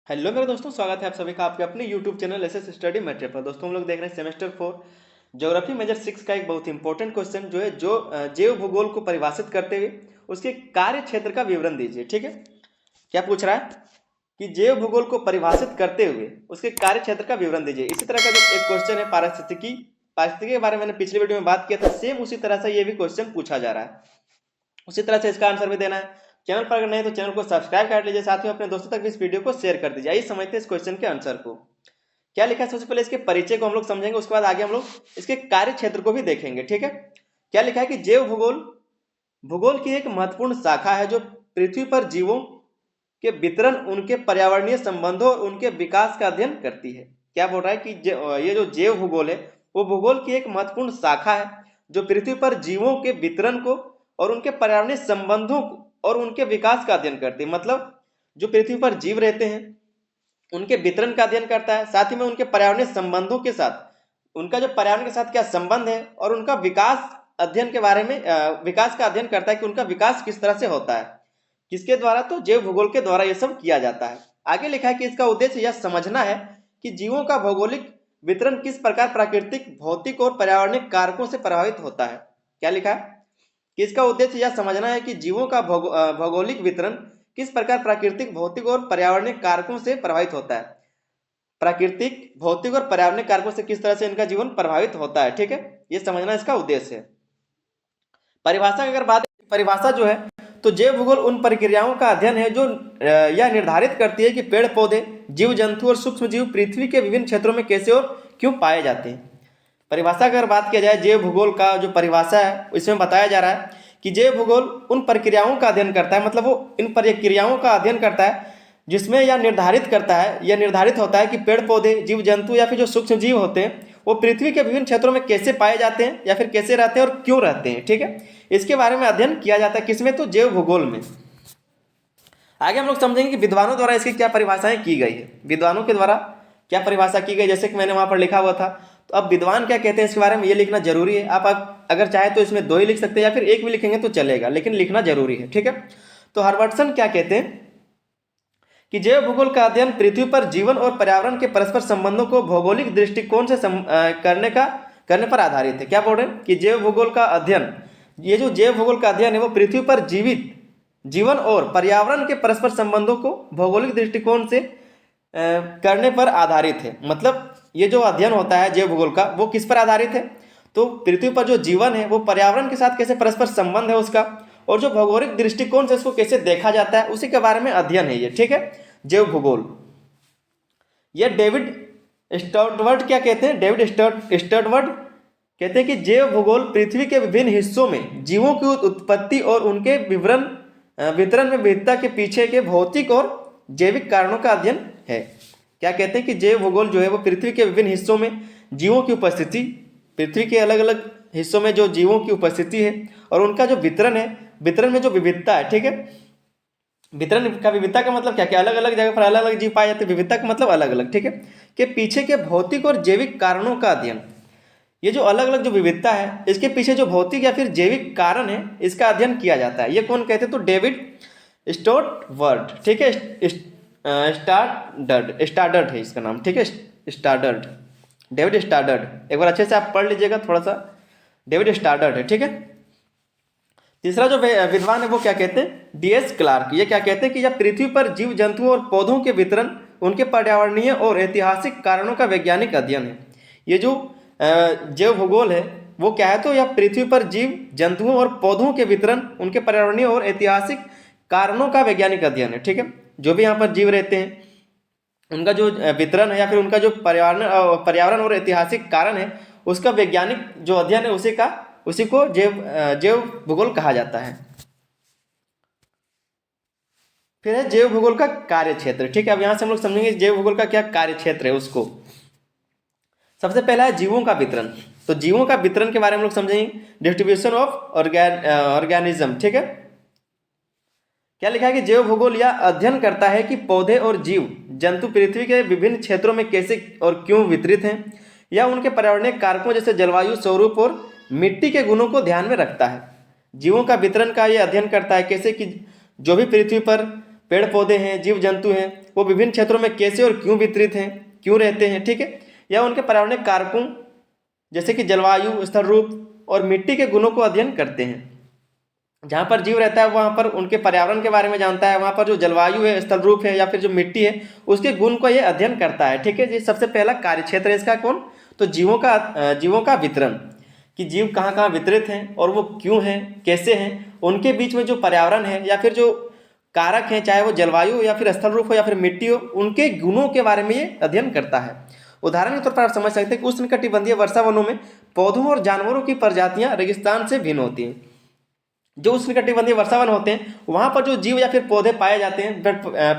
Hello मेरे दोस्तों, स्वागत है आप सभी का आपके अपने YouTube channel SS study matter पर। दोस्तों हम लोग देख रहे हैं सेमेस्टर 4 ज्योग्राफी मेजर 6 का एक बहुत इंपॉर्टेंट क्वेश्चन जो है जैव भूगोल को परिभाषित करते हुए उसके कार्य क्षेत्र का विवरण दीजिए। ठीक है, क्या पूछ रहा है कि जैव भूगोल को परिभाषित करते हुए उसके कार्य क्षेत्र का विवरण दीजिए। इसी तरह का जो एक क्वेश्चन है पारिस्थितिकी के बारे में मैंने पिछले वीडियो में बात किया था, सेम उसी तरह से ये भी क्वेश्चन पूछा जा रहा है। उसी तरह से इसका आंसर भी देना है। चैनल पर अगर नहीं तो चैनल को सब्सक्राइब कर लीजिए, साथ ही अपने दोस्तों तक भी इस वीडियो को शेयर कर दीजिए। आइए समझते हैं इस क्वेश्चन के आंसर को। क्या लिखा है, सबसे पहले इसके परिचय को हम लोग समझेंगे, उसके बाद आगे हम लोग इसके कार्य क्षेत्र को भी देखेंगे। ठीक है, क्या लिखा है कि जैव भूगोल भूगोल की एक महत्वपूर्ण शाखा है जो पृथ्वी पर जीवों के वितरण, उनके पर्यावरणीय संबंधों और उनके विकास का अध्ययन करती है। क्या बोल रहा है कि ये जो जैव भूगोल है वो भूगोल की एक महत्वपूर्ण शाखा है जो पृथ्वी पर जीवों के वितरण को और उनके पर्यावरणीय संबंधों को और उनके विकास का अध्ययन करती है। मतलब जो पृथ्वी पर जीव रहते हैं उनके वितरण का अध्ययन करता है, साथ ही में उनके पर्यावरणीय संबंधों के साथ, उनका जो पर्यावरण के साथ क्या संबंध है और उनका विकास अध्ययन के बारे में विकास का अध्ययन करता है कि उनका विकास किस तरह से होता है, किसके द्वारा, तो जैव भूगोल के द्वारा यह सब किया जाता है। आगे लिखा है कि इसका उद्देश्य यह समझना है कि जीवों का भौगोलिक वितरण किस प्रकार प्राकृतिक, भौतिक और पर्यावरणीय कारकों से प्रभावित होता है। क्या लिखा है कि इसका उद्देश्य यह समझना है कि जीवों का भौगोलिक वितरण किस प्रकार प्राकृतिक, भौतिक और पर्यावरणीय कारकों से प्रभावित होता है। प्राकृतिक, भौतिक और पर्यावरणीय कारकों से किस तरह से इनका जीवन प्रभावित होता है। ठीक है, ये समझना इसका उद्देश्य है। परिभाषा की अगर बात, परिभाषा जो है तो जैव भूगोल उन प्रक्रियाओं का अध्ययन है जो यह निर्धारित करती है कि पेड़ पौधे, जीव जंतु और सूक्ष्म जीव पृथ्वी के विभिन्न क्षेत्रों में कैसे और क्यों पाए जाते हैं। परिभाषा की अगर बात किया जाए, जैव भूगोल का जो परिभाषा है इसमें बताया जा रहा है कि जैव भूगोल उन प्रक्रियाओं का अध्ययन करता है, मतलब वो इन प्रक्रियाओं का अध्ययन करता है जिसमें यह निर्धारित करता है, यह निर्धारित होता है कि पेड़ पौधे, जीव जंतु या फिर जो सूक्ष्म जीव होते हैं वो पृथ्वी के विभिन्न क्षेत्रों में कैसे पाए जाते हैं या फिर कैसे रहते हैं और क्यों रहते हैं। ठीक है, इसके बारे में अध्ययन किया जाता है किसमें, तो जैव भूगोल में। आगे हम लोग समझेंगे कि विद्वानों द्वारा इसकी क्या परिभाषाएं की गई है, विद्वानों के द्वारा क्या परिभाषा की गई, जैसे कि मैंने वहां पर लिखा हुआ था। तो अब विद्वान क्या कहते हैं इसके बारे में ये लिखना जरूरी है। आप अगर चाहे तो इसमें 2 ही लिख सकते हैं या फिर 1 भी लिखेंगे तो चलेगा, लेकिन लिखना जरूरी है। ठीक है, तो हर्बर्टसन क्या कहते हैं कि जैव भूगोल का अध्ययन पृथ्वी पर जीवन और पर्यावरण के परस्पर संबंधों को भौगोलिक दृष्टिकोण से करने पर आधारित है। क्या बोल रहे हैं कि जैव भूगोल का अध्ययन, ये जो जैव भूगोल का अध्ययन है वो पृथ्वी पर जीवन और पर्यावरण के परस्पर संबंधों को भौगोलिक दृष्टिकोण से करने पर आधारित है। मतलब ये जो अध्ययन होता है जैव भूगोल का वो किस पर आधारित है, तो पृथ्वी पर जो जीवन है वो पर्यावरण के साथ कैसे परस्पर संबंध है उसका, और जो भौगोलिक दृष्टिकोण से उसको कैसे देखा जाता है उसी के बारे में अध्ययन है ये। ठीक है, जैव भूगोल। ये डेविड स्टर्टवर्ड क्या कहते हैं, डेविड स्टर्टवर्ड कहते हैं कि जैव भूगोल पृथ्वी के विभिन्न हिस्सों में जीवों की उत्पत्ति और उनके वितरण में विविधता के पीछे के भौतिक और जैविक कारणों का अध्ययन है। क्या कहते हैं कि जैव भूगोल जो है वो पृथ्वी के विभिन्न हिस्सों में जीवों की उपस्थिति, पृथ्वी के अलग अलग हिस्सों में जो जीवों की उपस्थिति है और उनका जो वितरण है, वितरण में जो विविधता है। ठीक है, वितरण का, विविधता का मतलब क्या, क्या अलग अलग जगह पर अलग अलग जीव पाए जाते हैं, विविधता का मतलब अलग अलग। ठीक है, के पीछे के भौतिक और जैविक कारणों का अध्ययन। ये जो अलग अलग जो विविधता है इसके पीछे जो भौतिक या फिर जैविक कारण है इसका अध्ययन किया जाता है। ये कौन कहते हैं, तो डेविड स्टर्टवर्ड। ठीक है, स्टार्डर्ड है इसका नाम। ठीक है, स्टार्डर्ड, डेविड स्टार्डर्ड। एक बार अच्छे से आप पढ़ लीजिएगा थोड़ा सा, डेविड स्टार्डर्ड है। ठीक है, तीसरा जो विद्वान है वो क्या कहते हैं, DS क्लार्क। ये क्या कहते हैं कि यह पृथ्वी पर जीव जंतुओं और पौधों के वितरण, उनके पर्यावरणीय और ऐतिहासिक कारणों का वैज्ञानिक अध्ययन है। ये जो जैव भूगोल है वो क्या है, तो यह पृथ्वी पर जीव जंतुओं और पौधों के वितरण, उनके पर्यावरणीय और ऐतिहासिक कारणों का वैज्ञानिक अध्ययन है। ठीक है, जो भी यहाँ पर जीव रहते हैं उनका जो वितरण है या फिर उनका जो पर्यावरण और ऐतिहासिक कारण है उसका वैज्ञानिक जो अध्ययन है उसी को जैव भूगोल कहा जाता है। फिर है जैव भूगोल का कार्य क्षेत्र। ठीक है, अब यहां से हम लोग समझेंगे जैव भूगोल का क्या कार्य क्षेत्र है उसको। सबसे पहला है जीवों का वितरण। तो जीवों का वितरण के बारे में हम लोग समझेंगे, डिस्ट्रीब्यूशन ऑफ ऑर्गेनिज्म। ठीक है, क्या लिखा है कि जैव भूगोल यह अध्ययन करता है कि पौधे और जीव जंतु पृथ्वी के विभिन्न क्षेत्रों में कैसे और क्यों वितरित हैं, या उनके पर्यावरणीय कारकों जैसे जलवायु, स्वरूप और मिट्टी के गुणों को ध्यान में रखता है। जीवों का वितरण का यह अध्ययन करता है कैसे कि जो भी पृथ्वी पर पेड़ पौधे हैं, जीव जंतु हैं, वो विभिन्न क्षेत्रों में कैसे और क्यों वितरित हैं, क्यों रहते हैं, ठीक है। या उनके पर्यावरणीय कारकों जैसे कि जलवायु, स्थल रूप और मिट्टी के गुणों को अध्ययन करते हैं। जहाँ पर जीव रहता है वहाँ पर उनके पर्यावरण के बारे में जानता है, वहाँ पर जो जलवायु है, स्थल रूप है या फिर जो मिट्टी है उसके गुण को ये अध्ययन करता है, ठीक है। ये सबसे पहला कार्य क्षेत्र है इसका कौन, तो जीवों का वितरण, कि जीव कहाँ कहाँ वितरित हैं और वो क्यों हैं, कैसे हैं, उनके बीच में जो पर्यावरण है या फिर जो कारक हैं, चाहे वो जलवायु या फिर स्थल रूप हो या फिर मिट्टी हो, उनके गुणों के बारे में ये अध्ययन करता है। उदाहरण के तौर पर आप समझ सकते हैं कि उष्णकटिबंधीय वर्षा वनों में पौधों और जानवरों की प्रजातियां रेगिस्तान से भिन्न होती हैं। जो उष्णकटिबंधीय वर्षा वन होते हैं वहाँ पर जो जीव या फिर पौधे पाए जाते हैं,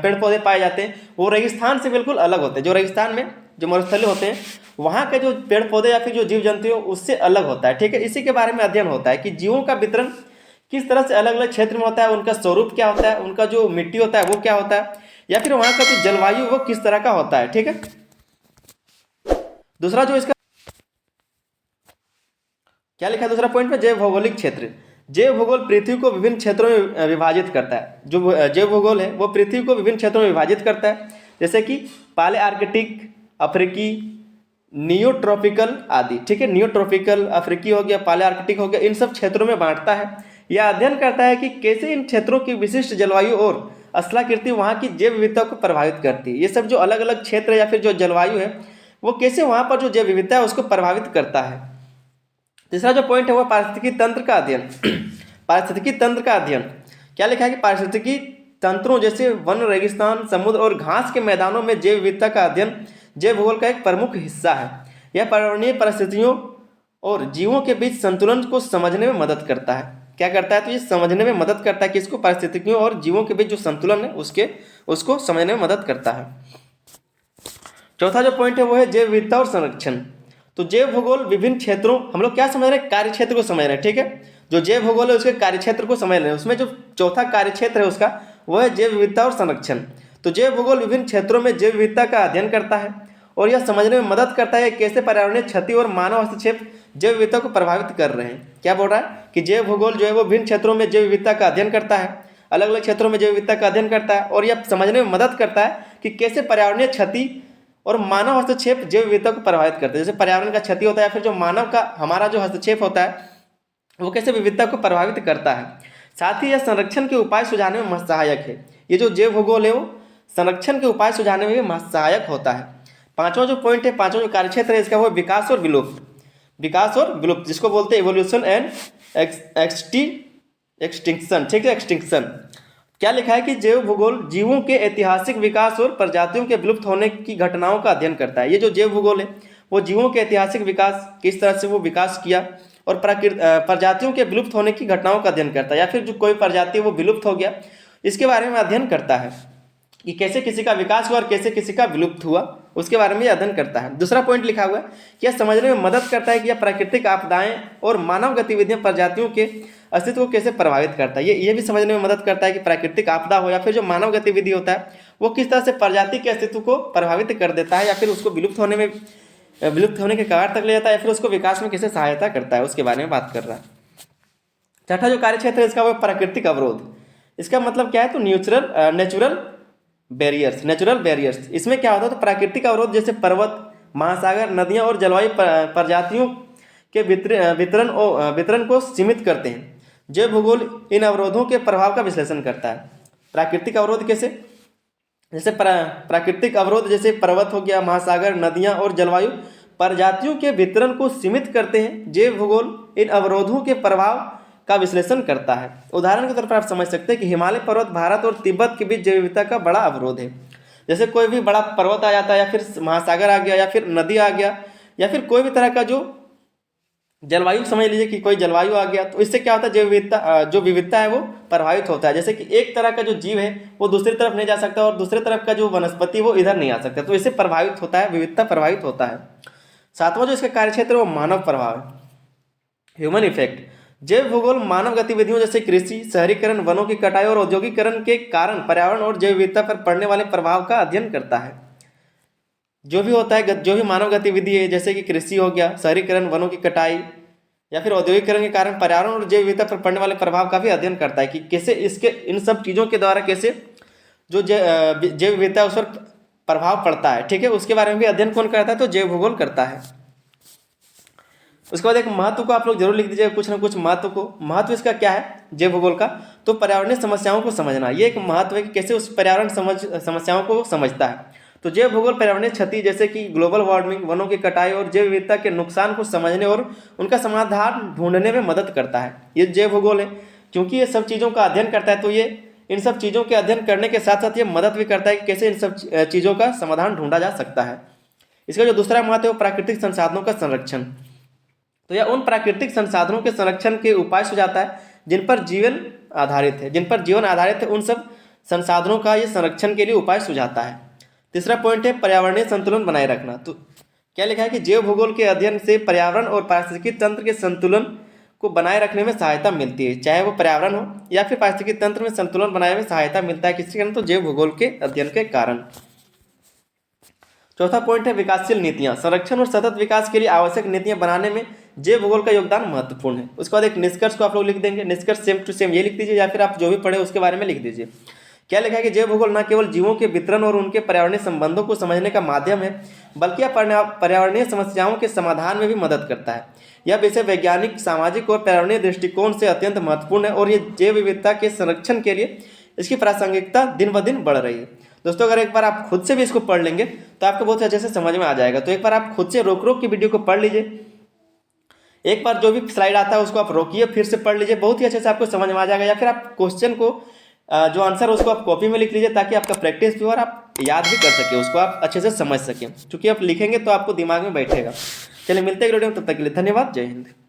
पेड़ पौधे पाए जाते हैं, वो रेगिस्तान से बिल्कुल अलग होते हैं। जो रेगिस्तान में जो मरुस्थलीय होते हैं वहाँ के जो पेड़ पौधे या फिर जो जीव जंतु हैं उससे अलग होता है, ठीक है। इसी के बारे में अध्ययन होता है कि जीवों का वितरण किस तरह से अलग अलग क्षेत्र में होता है, उनका स्वरूप क्या होता है, उनका जो मिट्टी होता है वो क्या होता है, या फिर वहाँ का जो जलवायु वो किस तरह का होता है, ठीक है। दूसरा जो इसका क्या लिखा है दूसरा पॉइंट में, जैव भौगोलिक क्षेत्र। जैव भूगोल पृथ्वी को विभिन्न क्षेत्रों में विभाजित करता है। जो जैव भूगोल है वो पृथ्वी को विभिन्न क्षेत्रों में विभाजित करता है, जैसे कि पाले आर्कटिक, अफ्रीकी, नियोट्रॉपिकल आदि, ठीक है। नियोट्रॉपिकल, अफ्रीकी हो गया, पाले आर्कटिक हो गया, इन सब क्षेत्रों में बांटता है। यह अध्ययन करता है कि कैसे इन क्षेत्रों की विशिष्ट जलवायु और स्थलाकृति वहाँ की जैव विविधता को प्रभावित करती है। ये सब जो अलग अलग क्षेत्र या फिर जो जलवायु है वो कैसे वहाँ पर जो जैव विविधता है उसको प्रभावित करता है। तीसरा जो पॉइंट है वो पारिस्थितिकी तंत्र का अध्ययन। पारिस्थितिकी तंत्र का अध्ययन क्या लिखा है कि पारिस्थितिकी तंत्रों जैसे वन, रेगिस्तान, समुद्र और घास के मैदानों में जैव विविधता का अध्ययन जैव भूगोल का एक प्रमुख हिस्सा है। यह पर्यावरणीय परिस्थितियों और जीवों के बीच संतुलन को समझने में मदद करता है। क्या करता है, तो ये समझने में मदद करता है कि इसको पारिस्थितिकियों और जीवों के बीच जो संतुलन है उसको समझने में मदद करता है। चौथा जो पॉइंट है वो है जैव विविधता और संरक्षण। तो जैव भूगोल विभिन्न क्षेत्रों, हम लोग क्या समझ रहे हैं, कार्य क्षेत्र को समझ रहे हैं, ठीक है। जो जैव भूगोल है उसके कार्य क्षेत्र को समझ रहे हैं। उसमें जो चौथा कार्य क्षेत्र है उसका वो है जैव विविधता और संरक्षण। तो जैव भूगोल विभिन्न क्षेत्रों में जैव विविधता का अध्ययन करता है और यह समझने में मदद करता है कैसे पर्यावरणीय क्षति और मानव हस्तक्षेप जैव विविधता को प्रभावित कर रहे हैं। क्या बोल रहा है कि जैव भूगोल जो है वो विभिन्न क्षेत्रों में जैव विविधता का अध्ययन करता है, अलग अलग क्षेत्रों में जैव विविधता का अध्ययन करता है और यह समझने में मदद करता है कि कैसे पर्यावरणीय क्षति और मानव हस्तक्षेप जैव विविधता को प्रभावित करते हैं। जैसे पर्यावरण का क्षति होता है या फिर जो मानव का हमारा जो हस्तक्षेप होता है वो कैसे विविधता को प्रभावित करता है। साथ ही यह संरक्षण के उपाय सुझाने में सहायक है। ये जो जैव भूगोल है वो संरक्षण के उपाय सुझाने में भी सहायक होता है। पांचवा जो पॉइंट है, पांचवा जो कार्यक्षेत्र है इसका वो विकास और विलुप्त। विकास और विलुप्त जिसको बोलते हैं एवोल्यूशन एंड एक्सटिंक्शन, ठीक है, एक्सटिंक्शन। क्या लिखा है कि जैव भूगोल जीवों के ऐतिहासिक विकास और प्रजातियों के विलुप्त होने की घटनाओं का अध्ययन करता है। ये जो जैव भूगोल है वो जीवों के ऐतिहासिक विकास, किस तरह से वो विकास किया, और प्रजातियों के विलुप्त होने की घटनाओं का अध्ययन करता है, या फिर जो कोई प्रजाति वो विलुप्त हो गया इसके बारे में अध्ययन करता है कि कैसे किसी का विकास हुआ और कैसे किसी का विलुप्त हुआ, उसके बारे में यह अध्ययन करता है। दूसरा पॉइंट लिखा हुआ है कि यह समझने में मदद करता है कि यह प्राकृतिक आपदाएं और मानव गतिविधियां प्रजातियों के अस्तित्व को कैसे प्रभावित करता है। ये भी समझने में मदद करता है कि प्राकृतिक आपदा हो या फिर जो मानव गतिविधि होता है वो किस तरह से प्रजाति के अस्तित्व को प्रभावित कर देता है, या फिर उसको विलुप्त होने के कगार तक ले जाता है, या फिर उसको विकास में कैसे सहायता करता है, उसके बारे में बात कर रहा है। छठा जो कार्य क्षेत्र है इसका वो प्राकृतिक अवरोध। इसका मतलब क्या है, तो नेचुरल बैरियर्स। इसमें क्या होता है, तो प्राकृतिक अवरोध जैसे पर्वत, महासागर, नदियां और जलवायु प्रजातियों के वितरण को सीमित करते हैं। जैव भूगोल इन अवरोधों के प्रभाव का विश्लेषण करता है। प्राकृतिक अवरोध कैसे, जैसे प्राकृतिक अवरोध जैसे पर्वत हो गया, महासागर, नदियां और जलवायु प्रजातियों के वितरण को सीमित करते हैं। जैव भूगोल इन अवरोधों के प्रभाव का विश्लेषण करता है। उदाहरण के तौर पर आप समझ सकते हैं कि हिमालय पर्वत भारत और तिब्बत के बीच जैव विविधता का बड़ा अवरोध है। जैसे कोई भी बड़ा पर्वत आ जाता है, या फिर महासागर आ गया, या फिर नदी आ गया, या फिर कोई भी तरह का जो जलवायु, समझ लीजिए कि कोई जलवायु आ गया, तो इससे क्या होता है, जो विविधता है वो प्रभावित होता है। जैसे कि एक तरह का जो जीव है वो दूसरी तरफ नहीं जा सकता और दूसरी तरफ का जो वनस्पति वो इधर नहीं आ सकता, तो इससे प्रभावित होता है, विविधता प्रभावित होता है। सातवां जो इसका कार्यक्षेत्र है वो मानव प्रभाव है, ह्यूमन इफेक्ट। जैव भूगोल मानव गतिविधियों जैसे कृषि, शहरीकरण, वनों की कटाई और औद्योगिकरण के कारण पर्यावरण और जैव विविधता पर पड़ने वाले प्रभाव का अध्ययन करता है। जो भी होता है, जो भी मानव गतिविधि है, जैसे कि कृषि हो गया, शहरीकरण, वनों की कटाई या फिर औद्योगिकरण के कारण पर्यावरण और जैव विविधता पर पड़ने वाले प्रभाव का भी अध्ययन करता है कि कैसे इसके इन सब चीज़ों के द्वारा कैसे जो जैव विविधता उस पर प्रभाव पड़ता है, ठीक है, उसके बारे में भी अध्ययन कौन करता है, तो जैव भूगोल करता है। उसके बाद एक महत्व को आप लोग जरूर लिख दीजिएगा, कुछ ना कुछ महत्व को। महत्व इसका क्या है जैव भूगोल का, तो पर्यावरणीय समस्याओं को समझना, ये एक महत्व है कि कैसे उस पर्यावरण समस्याओं को समझता है। तो जैव भूगोल पर्यावरणीय क्षति जैसे कि ग्लोबल वार्मिंग, वनों की कटाई और जैव विविधता के नुकसान को समझने और उनका समाधान ढूंढने में मदद करता है। ये जैव भूगोल है, क्योंकि ये सब चीज़ों का अध्ययन करता है, तो ये इन सब चीज़ों के अध्ययन करने के साथ साथ ये मदद भी करता है कि कैसे इन सब चीज़ों का समाधान ढूंढा जा सकता है। इसका जो दूसरा महत्व है वो प्राकृतिक संसाधनों का संरक्षण। तो यह उन प्राकृतिक संसाधनों के संरक्षण के उपाय सुझाता है जिन पर जीवन आधारित है, उन सब संसाधनों का ये संरक्षण के लिए उपाय सुझाता है। तीसरा पॉइंट है पर्यावरणीय संतुलन बनाए रखना। तो क्या लिखा है कि जैव भूगोल के अध्ययन से पर्यावरण और पारिस्थितिकी तंत्र के संतुलन को बनाए रखने में सहायता मिलती है, चाहे वो पर्यावरण हो या फिर पारिस्थितिकी तंत्र में संतुलन बनाने में सहायता मिलता है किसके कारण, तो जैव भूगोल के अध्ययन के कारण। चौथा पॉइंट है विकासशील नीतियां। संरक्षण और सतत विकास के लिए आवश्यक नीतियां बनाने में जैव भूगोल का योगदान महत्वपूर्ण है। उसके बाद एक निष्कर्ष को आप लोग लिख देंगे, निष्कर्ष सेम टू सेम ये लिख दीजिए, या फिर आप जो भी पढ़े उसके बारे में लिख दीजिए। क्या लिखा है कि जैव भूगोल न केवल जीवों के वितरण और उनके पर्यावरणीय संबंधों को समझने का माध्यम है, बल्कि यह पर्यावरणीय समस्याओं के समाधान में भी मदद करता है। यह विषय वैज्ञानिक, सामाजिक और पर्यावरणीय दृष्टिकोण से अत्यंत महत्वपूर्ण है और ये जैव विविधता के संरक्षण के लिए इसकी प्रासंगिकता दिन ब दिन बढ़ रही है। दोस्तों अगर एक बार आप खुद से भी इसको पढ़ लेंगे तो आपको बहुत अच्छे से समझ में आ जाएगा। तो एक बार आप खुद से रोक रोक की वीडियो को पढ़ लीजिए, एक बार जो भी स्लाइड आता है उसको आप रोकिए, फिर से पढ़ लीजिए, बहुत ही अच्छे से आपको समझ में आ जाएगा। या फिर आप क्वेश्चन को जो आंसर उसको आप कॉपी में लिख लीजिए, ताकि आपका प्रैक्टिस भी हो और आप याद भी कर सके, उसको आप अच्छे से समझ सकें, क्योंकि आप लिखेंगे तो आपको दिमाग में बैठेगा। चलिए मिलते हैं वीडियो में, तब तक के लिए धन्यवाद, जय हिंद।